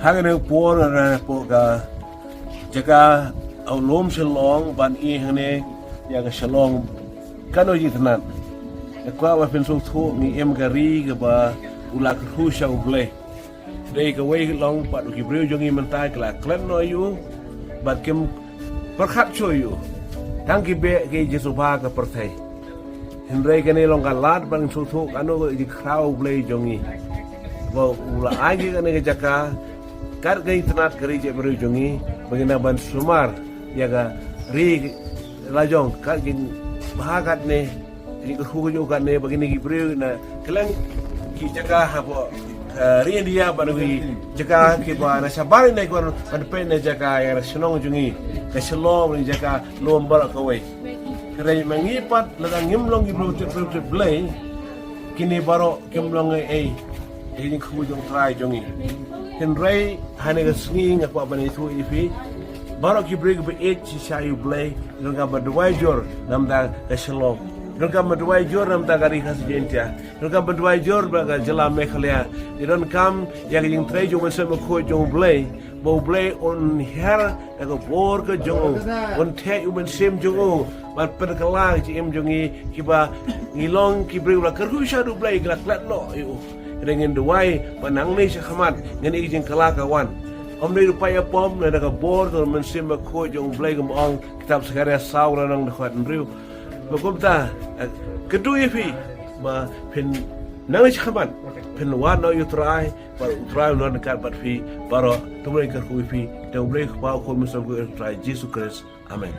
Hagen por na po ka jaka lom shalong ban I hane ya ka shalong kano jitnan kwa wa pen so tho ni em gari ga ba ulak hu sha uble dei ka wei long pa du ki breu jongi man tai kla klan no yu bat kem perkhat cho yu tang ki be ke jesu ba ka perthai hindrai ka ne long ka lat ban so tho kano ji krau ble jongi ba ula agi ka ne jaka kar gai tanat kari je breu jongi bagina ban sumar ya ga ri lajong ka jin bahagat ne ini kehuju kan ne begini gibril na kelang ki jaka habo rian dia banui jaka ki ba na sabar ne ko ban pe ne jaka ya senong jungi ke selom ni jaka lombar ko we kare mangipat la ngimlong gibril te blay kini baro kimlong ini kehuju trai jungi henry hane ga swing apa ban itu ifi baro gibril be chi shayu blay nga ba dwai jor nam da ke selom Rekam berdua jor nam tagari khas jentia. Rekam berdua jor baga jela mekhalia. Iron kam yang jing trai jo mese mo kho jo blay. Bo blay on her ego bor ke jo. On the u ben sem jo. Ban per kala ji em jongi kiba ngilong kibri ula kerhu sha du blay glak glak no yu. Dengan duai panang ni syahamat ngan i jing kala kawan. Om ni rupaya pom na daga bor to men sem mo kho jo blay gam ong kitab sekarang saura nang dekat riu. Bagumta kedua fi ma pen nang chaman pen wan no you try no dekat bat fi baro tumai ke fi tumai ba ko musam ko try Jesus Christ amen.